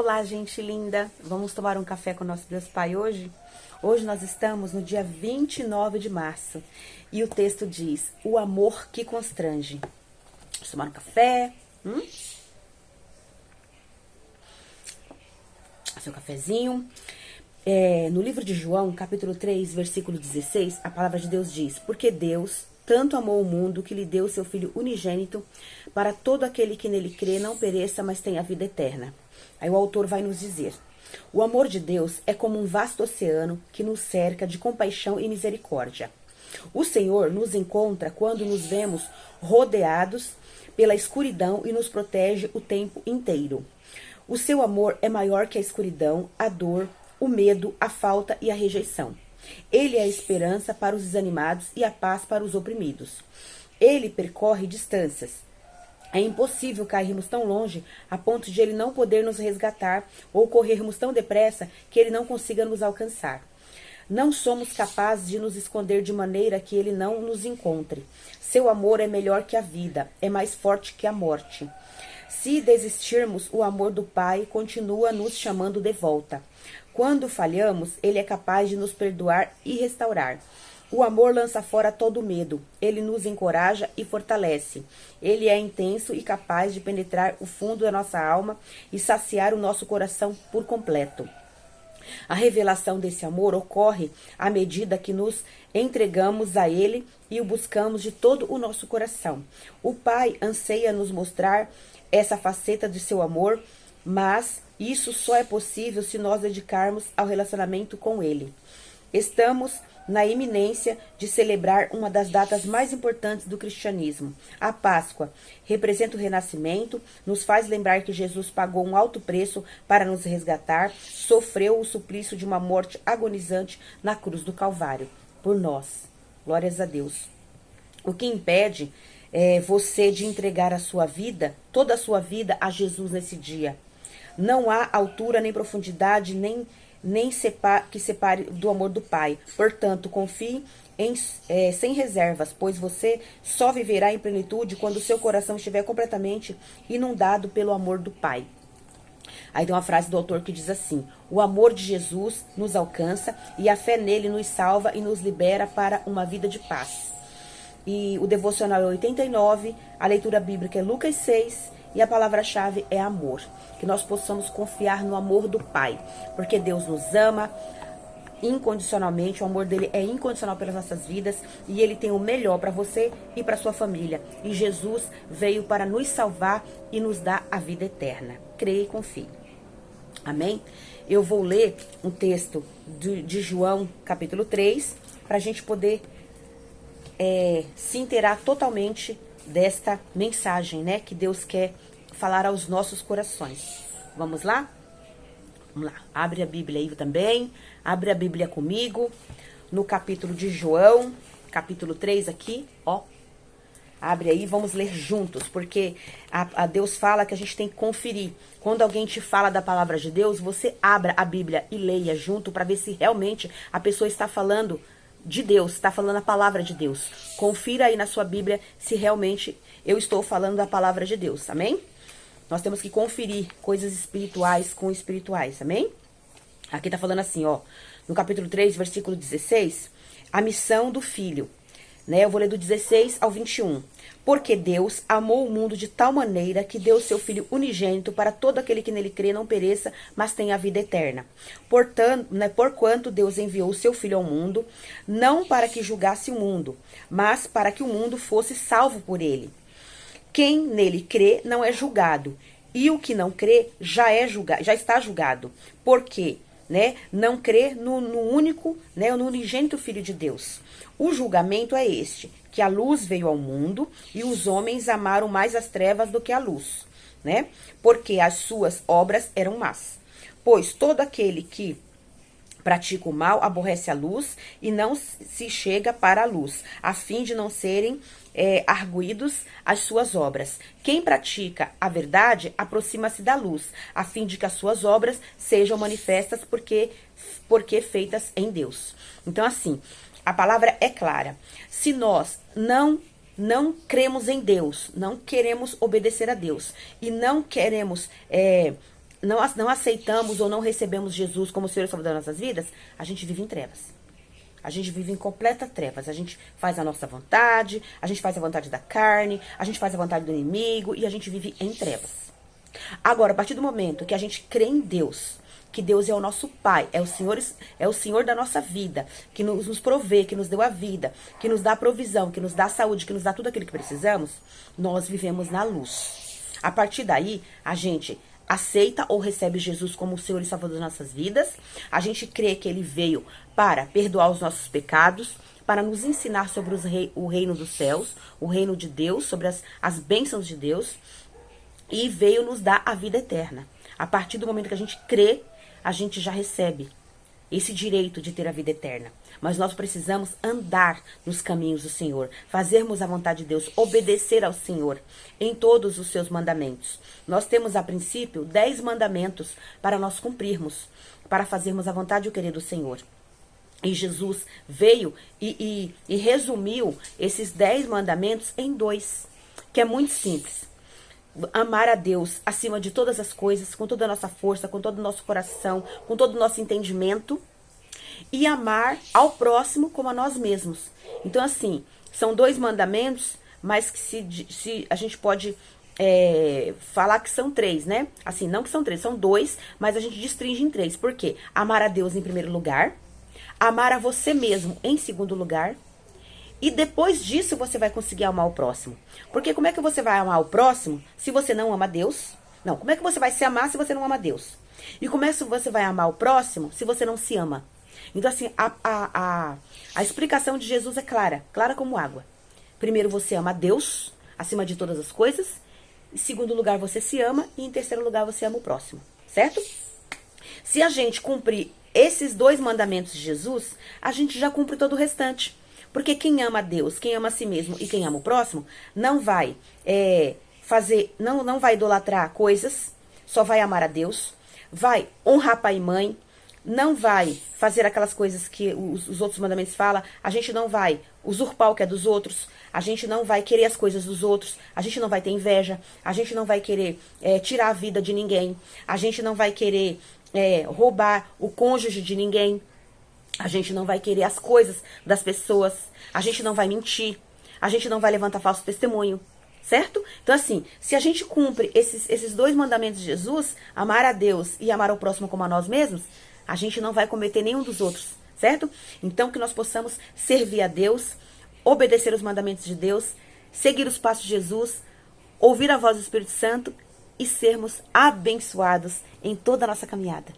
Olá, gente linda! Vamos tomar um café com o nosso Deus Pai hoje? Hoje nós estamos no dia 29 de março e o texto diz: o amor que constrange. Vamos tomar um café. Seu cafezinho. No livro de João, capítulo 3, versículo 16, a palavra de Deus diz: porque Deus tanto amou o mundo que lhe deu seu Filho unigênito, para todo aquele que nele crê não pereça, mas tenha vida eterna. Aí o autor vai nos dizer: o amor de Deus é como um vasto oceano que nos cerca de compaixão e misericórdia. O Senhor nos encontra quando nos vemos rodeados pela escuridão e nos protege o tempo inteiro. O seu amor é maior que a escuridão, a dor, o medo, a falta e a rejeição. Ele é a esperança para os desanimados e a paz para os oprimidos. Ele percorre distâncias. É impossível cairmos tão longe a ponto de ele não poder nos resgatar ou corrermos tão depressa que ele não consiga nos alcançar. Não somos capazes de nos esconder de maneira que ele não nos encontre. Seu amor é melhor que a vida, é mais forte que a morte. Se desistirmos, o amor do Pai continua nos chamando de volta. Quando falhamos, ele é capaz de nos perdoar e restaurar. O amor lança fora todo medo. Ele nos encoraja e fortalece. Ele é intenso e capaz de penetrar o fundo da nossa alma e saciar o nosso coração por completo. A revelação desse amor ocorre à medida que nos entregamos a ele e o buscamos de todo o nosso coração. O Pai anseia nos mostrar essa faceta de seu amor, mas isso só é possível se nós dedicarmos ao relacionamento com ele. Estamos na iminência de celebrar uma das datas mais importantes do cristianismo. A Páscoa representa o renascimento, nos faz lembrar que Jesus pagou um alto preço para nos resgatar, sofreu o suplício de uma morte agonizante na cruz do Calvário, por nós. Glórias a Deus. O que impede você de entregar a sua vida, toda a sua vida, a Jesus nesse dia? Não há altura nem profundidade, nem que separe do amor do Pai. Portanto, confie sem reservas, pois você só viverá em plenitude quando o seu coração estiver completamente inundado pelo amor do Pai. Aí tem uma frase do autor que diz assim: o amor de Jesus nos alcança e a fé nele nos salva e nos libera para uma vida de paz. E o devocional é 89, a leitura bíblica é Lucas 6 e a palavra-chave é amor. Que nós possamos confiar no amor do Pai, porque Deus nos ama incondicionalmente, o amor dele é incondicional pelas nossas vidas e ele tem o melhor para você e para sua família. E Jesus veio para nos salvar e nos dar a vida eterna. Creia e confie. Amém? Eu vou ler um texto de João, capítulo 3, para a gente poder se inteirar totalmente desta mensagem, né, que Deus quer falar aos nossos corações. Vamos lá? Vamos lá. Abre a Bíblia aí também. Abre a Bíblia comigo. No capítulo de João, capítulo 3 aqui, ó. Abre aí, vamos ler juntos, porque a Deus fala que a gente tem que conferir. Quando alguém te fala da palavra de Deus, você abra a Bíblia e leia junto para ver se realmente a pessoa está falando de Deus, está falando a palavra de Deus. Confira aí na sua Bíblia se realmente eu estou falando da palavra de Deus, amém? Nós temos que conferir coisas espirituais com espirituais, amém? Aqui tá falando assim, ó, no capítulo 3, versículo 16, a missão do Filho, né? Eu vou ler do 16 ao 21. Porque Deus amou o mundo de tal maneira que deu seu Filho unigênito para todo aquele que nele crê não pereça, mas tenha a vida eterna. Portanto, né, porquanto Deus enviou o seu Filho ao mundo, não para que julgasse o mundo, mas para que o mundo fosse salvo por ele. Quem nele crê não é julgado, e o que não crê já está julgado, porque, né, não crê no único, né, no unigênito Filho de Deus. O julgamento é este, que a luz veio ao mundo e os homens amaram mais as trevas do que a luz, né? Porque as suas obras eram más. Pois todo aquele que pratica o mal aborrece a luz e não se chega para a luz, a fim de não serem arguídos as suas obras. Quem pratica a verdade aproxima-se da luz, a fim de que as suas obras sejam manifestas porque feitas em Deus. Então, assim, a palavra é clara. Se nós não cremos em Deus, não queremos obedecer a Deus e não queremos não aceitamos ou não recebemos Jesus como Senhor e Salvador das nossas vidas, a gente vive em trevas. A gente vive em completa trevas. A gente faz a nossa vontade, a gente faz a vontade da carne, a gente faz a vontade do inimigo e a gente vive em trevas. Agora, a partir do momento que a gente crê em Deus, que Deus é o nosso Pai, é o Senhor da nossa vida, que nos provê, que nos deu a vida, que nos dá a provisão, que nos dá a saúde, que nos dá tudo aquilo que precisamos, nós vivemos na luz. A partir daí, a gente aceita ou recebe Jesus como o Senhor e Salvador das nossas vidas. A gente crê que Ele veio para perdoar os nossos pecados, para nos ensinar sobre o reino dos céus, o reino de Deus, sobre as bênçãos de Deus, e veio nos dar a vida eterna. A partir do momento que a gente crê, a gente já recebe esse direito de ter a vida eterna. Mas nós precisamos andar nos caminhos do Senhor, fazermos a vontade de Deus, obedecer ao Senhor em todos os seus mandamentos. Nós temos, a princípio, 10 mandamentos para nós cumprirmos, para fazermos a vontade e o querer do Senhor. E Jesus veio e resumiu esses 10 mandamentos em 2, que é muito simples. Amar a Deus acima de todas as coisas, com toda a nossa força, com todo o nosso coração, com todo o nosso entendimento. E amar ao próximo como a nós mesmos. Então, assim, são 2 mandamentos, mas que se a gente pode falar que são 3, né? Assim, não que são 3, são 2, mas a gente destringe em 3. Por quê? Amar a Deus em primeiro lugar, amar a você mesmo em segundo lugar, e depois disso você vai conseguir amar o próximo. Porque como é que você vai amar o próximo se você não ama Deus? Não, como é que você vai se amar se você não ama Deus? E como é que você vai amar o próximo se você não se ama? Então, assim, a explicação de Jesus é clara, clara como água. Primeiro, você ama a Deus, acima de todas as coisas. Em segundo lugar, você se ama. E em terceiro lugar, você ama o próximo, certo? Se a gente cumprir esses 2 mandamentos de Jesus, a gente já cumpre todo o restante. Porque quem ama a Deus, quem ama a si mesmo e quem ama o próximo, não vai não vai idolatrar coisas, só vai amar a Deus, vai honrar pai e mãe, não vai fazer aquelas coisas que os outros mandamentos falam, a gente não vai usurpar o que é dos outros, a gente não vai querer as coisas dos outros, a gente não vai ter inveja, a gente não vai querer tirar a vida de ninguém, a gente não vai querer roubar o cônjuge de ninguém, a gente não vai querer as coisas das pessoas, a gente não vai mentir, a gente não vai levantar falso testemunho, certo? Então, assim, se a gente cumpre esses 2 mandamentos de Jesus, amar a Deus e amar o próximo como a nós mesmos, a gente não vai cometer nenhum dos outros, certo? Então, que nós possamos servir a Deus, obedecer os mandamentos de Deus, seguir os passos de Jesus, ouvir a voz do Espírito Santo e sermos abençoados em toda a nossa caminhada.